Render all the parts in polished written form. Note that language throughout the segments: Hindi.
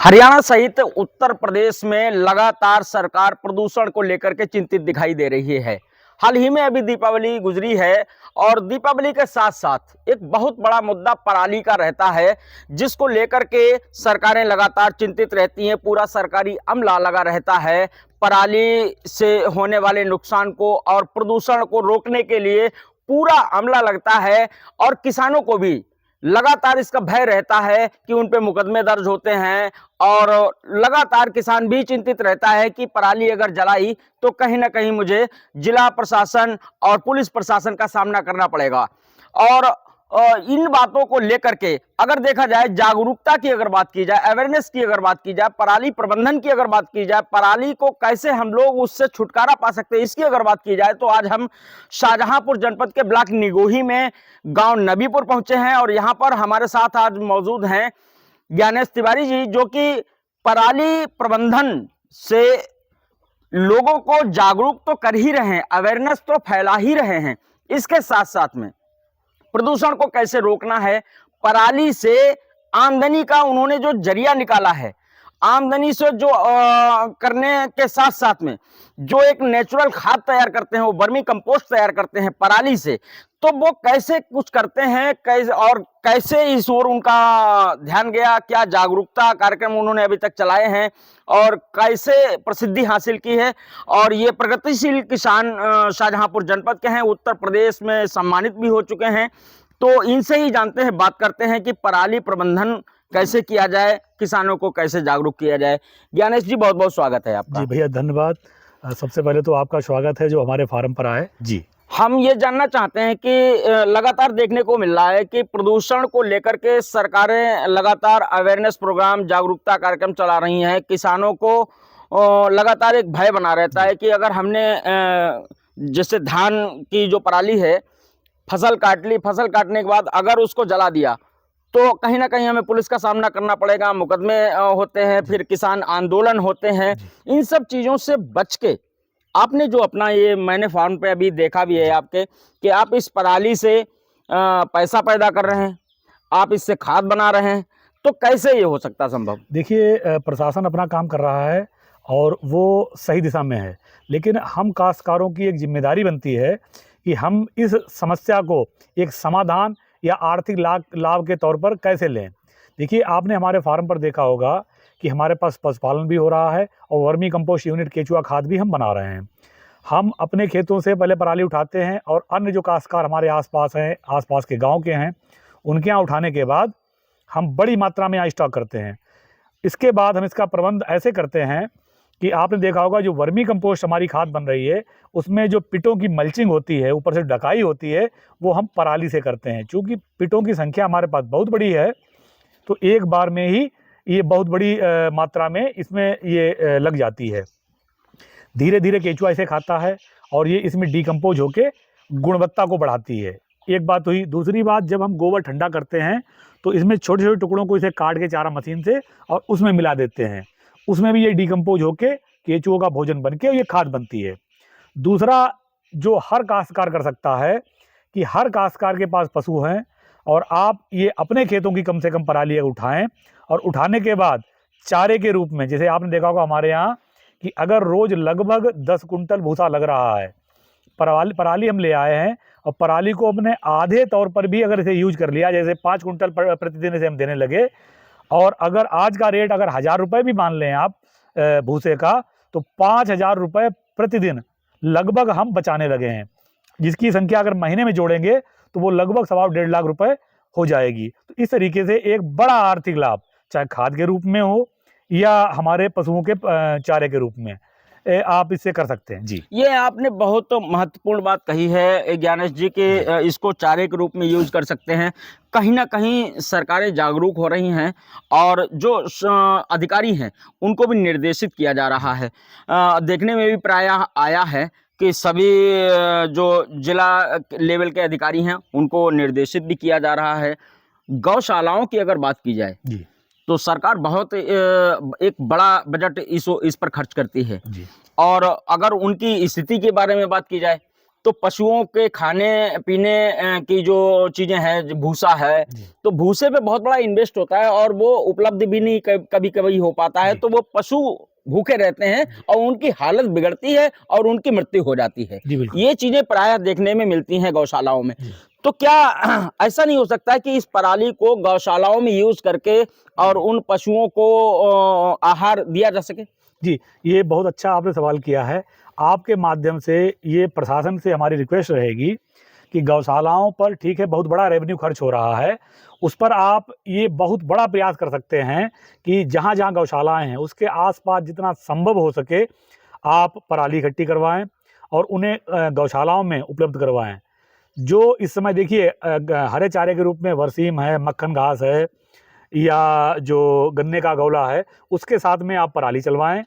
हरियाणा सहित उत्तर प्रदेश में लगातार सरकार प्रदूषण को लेकर के चिंतित दिखाई दे रही है। हाल ही में अभी दीपावली गुजरी है और दीपावली के साथ साथ एक बहुत बड़ा मुद्दा पराली का रहता है, जिसको लेकर के सरकारें लगातार चिंतित रहती हैं। पूरा सरकारी अमला लगा रहता है पराली से होने वाले नुकसान को और प्रदूषण को रोकने के लिए पूरा अमला लगता है। और किसानों को भी लगातार इसका भय रहता है कि उन पे मुकदमे दर्ज होते हैं और लगातार किसान भी चिंतित रहता है कि पराली अगर जलाई तो कहीं ना कहीं मुझे जिला प्रशासन और पुलिस प्रशासन का सामना करना पड़ेगा। और इन बातों को लेकर के अगर देखा जाए, जागरूकता की अगर बात की जाए, अवेयरनेस की अगर बात की जाए, पराली प्रबंधन की अगर बात की जाए, पराली को कैसे हम लोग उससे छुटकारा पा सकते हैं, इसकी अगर बात की जाए तो आज हम शाहजहांपुर जनपद के ब्लॉक निगोही में गांव नबीपुर पहुंचे हैं और यहां पर हमारे साथ आज मौजूद हैं ज्ञानेश तिवारी जी, जो कि पराली प्रबंधन से लोगों को जागरूक तो कर ही रहे हैं, अवेयरनेस तो फैला ही रहे हैं। इसके साथ साथ में प्रदूषण को कैसे रोकना है, पराली से आमदनी का उन्होंने जो जरिया निकाला है, आमदनी से जो करने के साथ साथ में जो एक नेचुरल खाद तैयार करते हैं, वो वर्मी कंपोस्ट तैयार करते हैं पराली से, तो वो कैसे कुछ करते हैं, कैसे और कैसे इस ओर उनका ध्यान गया, क्या जागरूकता कार्यक्रम उन्होंने अभी तक चलाए हैं और कैसे प्रसिद्धि हासिल की है। और ये प्रगतिशील किसान शाहजहांपुर जनपद के हैं, उत्तर प्रदेश में सम्मानित भी हो चुके हैं। तो इनसे ही जानते हैं, बात करते हैं कि पराली प्रबंधन कैसे किया जाए, किसानों को कैसे जागरूक किया जाए। ज्ञानेश जी, बहुत बहुत स्वागत है आपका। जी भैया, धन्यवाद। सबसे पहले तो आपका स्वागत है जो हमारे फार्म पर आए। जी, हम ये जानना चाहते हैं कि लगातार देखने को मिल रहा है कि प्रदूषण को लेकर के सरकारें लगातार अवेयरनेस प्रोग्राम, जागरूकता कार्यक्रम चला रही हैं। किसानों को लगातार एक भय बना रहता है कि अगर हमने जैसे धान की जो पराली है, फसल काट ली, फसल काटने के बाद अगर उसको जला दिया तो कहीं ना कहीं हमें पुलिस का सामना करना पड़ेगा, मुकदमे होते हैं, फिर किसान आंदोलन होते हैं। इन सब चीज़ों से बच के आपने जो अपना ये, मैंने फार्म पे अभी देखा भी है आपके, कि आप इस पराली से पैसा पैदा कर रहे हैं, आप इससे खाद बना रहे हैं, तो कैसे ये हो सकता संभव? देखिए, प्रशासन अपना काम कर रहा है और वो सही दिशा में है, लेकिन हम काश्तकारों की एक जिम्मेदारी बनती है कि हम इस समस्या को एक समाधान या आर्थिक लाभ के तौर पर कैसे लें। देखिए, आपने हमारे फार्म पर देखा होगा कि हमारे पास पशुपालन भी हो रहा है और वर्मी कंपोस्ट यूनिट, केचुआ खाद भी हम बना रहे हैं। हम अपने खेतों से पहले पराली उठाते हैं और अन्य जो काश्तकार हमारे आसपास हैं, आसपास के गांव के हैं, उनके यहाँ उठाने के बाद हम बड़ी मात्रा में यहाँ स्टॉक करते हैं। इसके बाद हम इसका प्रबंध ऐसे करते हैं कि आपने देखा होगा जो वर्मी कंपोस्ट हमारी खाद बन रही है, उसमें जो पिटों की मल्चिंग होती है, ऊपर से ढकाई होती है, वो हम पराली से करते हैं। चूँकि पिटों की संख्या हमारे पास बहुत बड़ी है, तो एक बार में ही ये बहुत बड़ी मात्रा में इसमें ये लग जाती है। धीरे धीरे केचुआ इसे खाता है और ये इसमें डिकम्पोज होके गुणवत्ता को बढ़ाती है। एक बात हुई। दूसरी बात, जब हम गोबर ठंडा करते हैं तो इसमें छोटे छोटे टुकड़ों को इसे काट के चारा मशीन से और उसमें मिला देते हैं। उसमें भी ये डिकम्पोज होके केचुओं का भोजन बन के ये खाद बनती है। दूसरा, जो हर काश्तकार कर सकता है कि हर काश्तकार के पास पशु हैं और आप ये अपने खेतों की कम से कम पराली उठाएं और उठाने के बाद चारे के रूप में, जैसे आपने देखा होगा हमारे यहाँ कि अगर रोज लगभग 10 कुंटल भूसा लग रहा है, पराली हम ले आए हैं और पराली को अपने आधे तौर पर भी अगर इसे यूज कर लिया, जैसे 5 कुंटल प्रतिदिन इसे हम देने लगे, और अगर आज का रेट अगर 1000 रुपये भी मान लें आप भूसे का, तो 5000 रुपये प्रतिदिन लगभग हम बचाने लगे हैं, जिसकी संख्या अगर महीने में जोड़ेंगे तो वो लगभग 1.5 लाख रुपए हो जाएगी। तो इस तरीके से एक बड़ा आर्थिक लाभ, चाहे खाद के रूप में हो या हमारे पशुओं के चारे के रूप में, आप इससे कर सकते हैं। जी, ये आपने बहुत महत्वपूर्ण बात कही है ज्ञानेश जी कि इसको चारे के रूप में यूज कर सकते हैं। कहीं ना कहीं सरकारें जागरूक हो रही हैं और जो अधिकारी हैं उनको भी निर्देशित किया जा रहा है। देखने में भी प्रायः आया है कि सभी जो जिला लेवल के अधिकारी हैं उनको निर्देशित भी किया जा रहा है। गौशालाओं की अगर बात की जाए जी, तो सरकार बहुत एक बड़ा बजट इस पर खर्च करती है। जी, और अगर उनकी स्थिति के बारे में बात की जाए तो पशुओं के खाने पीने की जो चीजें हैं, जो भूसा है, जी तो भूसे पे बहुत बड़ा इन्वेस्ट होता है और वो उपलब्ध भी नहीं कभी कभी हो पाता है, जी तो वो पशु भूखे रहते हैं जी और उनकी हालत बिगड़ती है और उनकी मृत्यु हो जाती है। जी बिल्कुल ये चीजें प्रायः देखने में मिलती हैं गौशालाओं में। जी तो क्या ऐसा नहीं हो सकता है कि इस पराली को गौशालाओं में यूज करके और उन पशुओं को आहार दिया जा सके? जी, ये बहुत अच्छा आपने सवाल किया है। आपके माध्यम से ये प्रशासन से हमारी रिक्वेस्ट रहेगी कि गौशालाओं पर ठीक है बहुत बड़ा रेवेन्यू खर्च हो रहा है, उस पर आप ये बहुत बड़ा प्रयास कर सकते हैं कि जहाँ-जहाँ गौशालाएँ हैं उसके आस-पास जितना संभव हो सके आप पराली इकट्ठी करवाएँ और उन्हें गौशालाओं में उपलब्ध करवाएँ। जो इस समय देखिए हरे चारे के रूप में बरसीम है, मक्खन घास है या जो गन्ने का गौला है, उसके साथ में आप पराली चलवाएँ।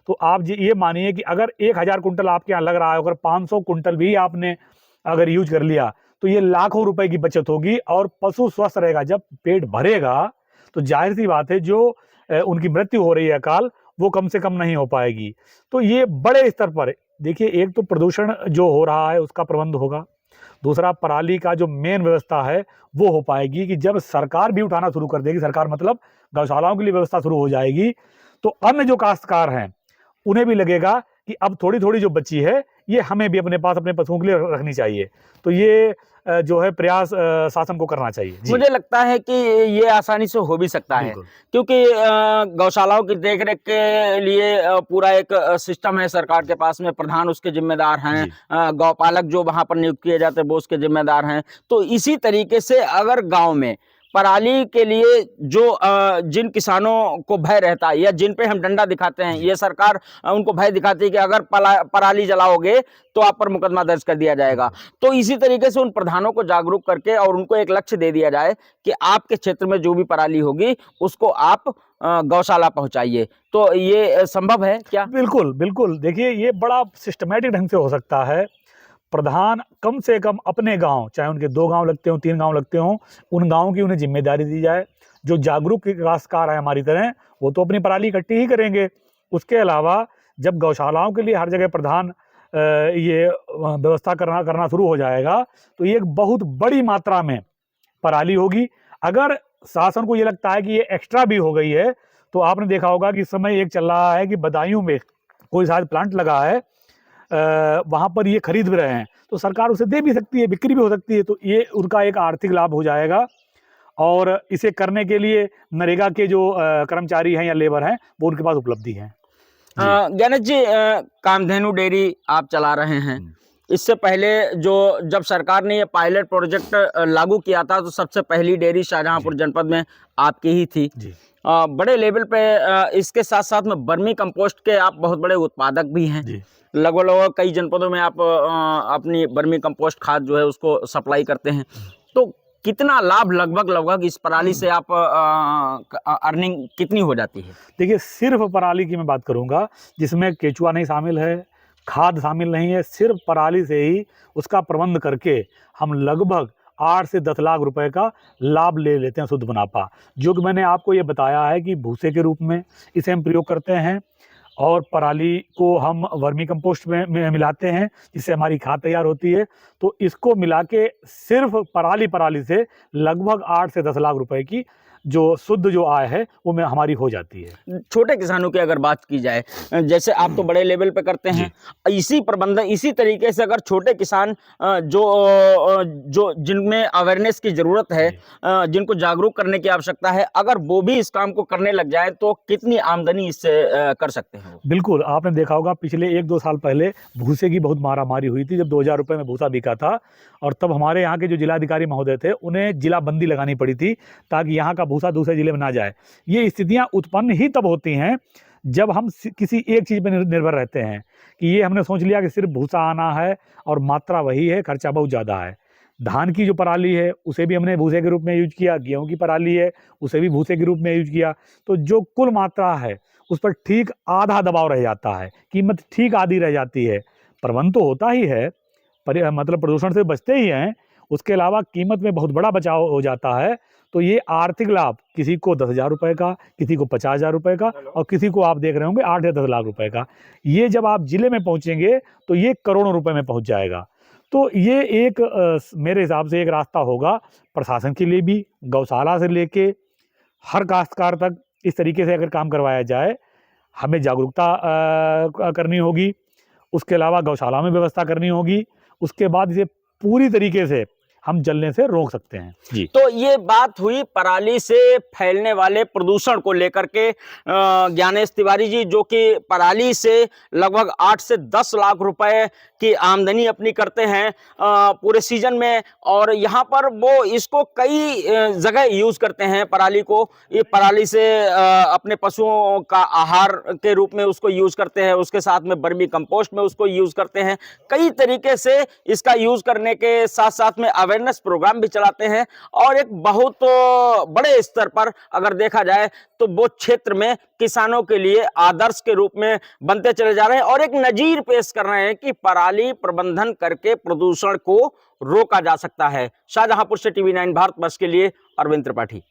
तो आप ये मानिए कि अगर 1000 कुंटल आपके यहाँ लग रहा है, अगर 500 कुंटल भी आपने अगर यूज़ कर लिया, तो ये लाखों रुपए की बचत होगी और पशु स्वस्थ रहेगा। जब पेट भरेगा, तो ज़ाहिर-सी बात है जो उनकी मृत्यु हो रही है अकाल, वो कम से कम नहीं हो पाएगी। तो ये बड़े स्तर पर देखिए एक तो प्रदूषण जो हो रहा है उसका प्रबंध होगा। दूसरा पराली का जो मेन व्यवस्था है वो हो पाएगी कि जब सरकार भी उठाना शुरू कर देगी, सरकार मतलब गौशालाओं के लिए व्यवस्था शुरू हो जाएगी, तो अन्य जो काश्तकार हैं उन्हें भी लगेगा कि अब थोड़ी-थोड़ी जो बची है ये हमें भी अपने पास अपने पशुओं के लिए रखनी चाहिए। तो ये जो है प्रयास शासन को करना चाहिए। जी, मुझे लगता है कि ये आसानी से हो भी सकता है, बिल्कुल। क्योंकि गौशालाओं की देखरेख के लिए पूरा एक सिस्टम है सरकार के पास में, प्रधान उसके जिम्मेदार हैं, जी, गौपालक जो वहाँ पर नियुक्त किए जाते हैं वो उसके जिम्मेदार हैं। तो इसी तरीके से अगर गाँव में पराली के लिए जो जिन किसानों को भय रहता है या जिन पे हम डंडा दिखाते हैं, जी, ये सरकार उनको भय दिखाती है कि अगर पराली जलाओगे तो आप पर मुकदमा दर्ज कर दिया जाएगा। बिल्कुल। तो इसी तरीके से उन प्रधानों को जागरूक करके और उनको एक लक्ष्य दे दिया जाए कि आपके क्षेत्र में जो भी पराली होगी उसको आप गौशाला पहुंचाइए। तो ये संभव है क्या? बिल्कुल, बिल्कुल। देखिए ये बड़ा सिस्टमैटिक ढंग से हो सकता है। प्रधान कम से कम अपने गाँव, चाहे उनके 2 गाँव लगते हों, 3 गाँव लगते हों, उन गाँव की उन्हें ज़िम्मेदारी दी जाए। जो जागरूक काश्तकार हैं हमारी तरह, वो तो अपनी पराली इकट्ठी ही करेंगे। उसके अलावा जब गौशालाओं के लिए हर जगह प्रधान ये व्यवस्था करना करना शुरू हो जाएगा, तो ये एक बहुत बड़ी मात्रा में पराली होगी। अगर शासन को ये लगता है कि ये एक्स्ट्रा भी हो गई है, तो आपने देखा होगा कि इस समय एक चल रहा है कि बदायूं में कोई शायद प्लांट लगा है, वहाँ पर ये खरीद भी रहे हैं, तो सरकार उसे दे भी सकती है, बिक्री भी हो सकती है, तो ये उनका एक आर्थिक लाभ हो जाएगा। और इसे करने के लिए नरेगा के जो कर्मचारी हैं या लेबर हैं, वो उनके पास उपलब्धि हैं। जी। गणेश जी, कामधेनु डेयरी आप चला रहे हैं। हुँ। इससे पहले जो जब सरकार ने ये पायलट प्रोजेक्ट लागू किया था तो सबसे पहली डेयरी शाहजहांपुर जी, जनपद में आपकी ही थी। जी, बड़े लेवल पे इसके साथ-साथ में वर्मी कंपोस्ट के आप बहुत बड़े उत्पादक भी हैं। जी। लगभग-लगभग कई जनपदों में आप अपनी वर्मी कंपोस्ट खाद जो है उसको सप्लाई करते हैं। तो कितना लाभ लगभग-लगभग इस पराली से आप अर्निंग कितनी हो जाती है? देखिए सिर्फ़ पराली की मैं बात करूँगा, जिसमें केचुआ नहीं शामिल है, खाद शामिल नहीं है, सिर्फ़ पराली से ही उसका प्रबंध करके हम लगभग 8 से 10 लाख रुपए का लाभ ले लेते हैं शुद्ध मुनाफ़ा। जो कि मैंने आपको ये बताया है कि भूसे के रूप में इसे हम प्रयोग करते हैं और पराली को हम वर्मी कंपोस्ट में मिलाते हैं, जिससे हमारी खाद तैयार होती है। तो इसको मिला के सिर्फ़ पराली से लगभग 8 से 10 लाख रुपए की जो शुद्ध जो आय है, वो में हमारी हो जाती है। छोटे किसानों की अगर बात की जाए, जैसे आप तो बड़े लेवल पे करते हैं, इसी प्रबंधन इसी तरीके से अगर छोटे किसान जो जिनमें अवेयरनेस की ज़रूरत है, जी। जिनको जागरूक करने की आवश्यकता है, अगर वो भी इस काम को करने लग जाएँ तो कितनी आमदनी इससे कर सकते हैं वो? बिल्कुल, आपने देखा होगा पिछले 1-2 साल पहले भूसे की बहुत मारामारी हुई थी, जब 2000 रुपए में भूसा बिका था और तब हमारे यहाँ के जो जिलाधिकारी महोदय थे, उन्हें जिलाबंदी लगानी पड़ी थी, ताकि यहाँ का भूसा दूसरे जिले में ना जाए। ये स्थितियाँ उत्पन्न ही तब होती हैं, जब हम किसी एक चीज़ पे निर्भर रहते हैं, कि ये हमने सोच लिया कि सिर्फ़ भूसा आना है और मात्रा वही है, खर्चा बहुत ज़्यादा है। धान की जो पराली है, उसे भी हमने भूसे के रूप में यूज़ किया, गेहूँ की पराली है, उसे भी भूसे के रूप में यूज़ किया। तो जो कुल मात्रा है, उस पर ठीक आधा दबाव रह जाता है, कीमत ठीक आधी रह जाती है। प्रबंध तो होता ही है, मतलब प्रदूषण से बचते ही हैं, उसके अलावा कीमत में बहुत बड़ा बचाव हो जाता है। तो ये आर्थिक लाभ किसी को 10,000 रुपए का, किसी को 50,000 रुपए का और किसी को आप देख रहे होंगे 8 या 10 लाख रुपए का। ये जब आप जिले में पहुँचेंगे, तो ये करोड़ों रुपए में पहुँच जाएगा। तो ये एक मेरे हिसाब से एक रास्ता होगा प्रशासन के लिए भी, गौशाला से लेके हर काश्तकार तक इस तरीके से अगर काम करवाया जाए। हमें जागरूकता करनी होगी, उसके अलावा गौशाला में व्यवस्था करनी होगी, उसके बाद इसे पूरी तरीके से हम जलने से रोक सकते हैं। जी। तो ये बात हुई पराली से फैलने वाले प्रदूषण को लेकर के ज्ञानेश तिवारी जी, जो कि पराली से लगभग 8 से 10 लाख रुपए की आमदनी अपनी करते हैं पूरे सीजन में, और यहाँ पर वो इसको कई जगह यूज करते हैं पराली को। ये पराली से अपने पशुओं का आहार के रूप में उसको यूज करते हैं, उसके साथ में बर्मी कंपोस्ट में उसको यूज करते हैं। कई तरीके से इसका यूज करने के साथ साथ में अवेयरनेस प्रोग्राम भी चलाते हैं, और एक बहुत बड़े स्तर पर अगर देखा जाए तो वो क्षेत्र में किसानों के लिए आदर्श के रूप में बनते चले जा रहे हैं, और एक नजीर पेश कर रहे हैं कि पराली प्रबंधन करके प्रदूषण को रोका जा सकता है। शाहजहांपुर से टीवी 9 भारत वर्ष के लिए अरविंद त्रिपाठी।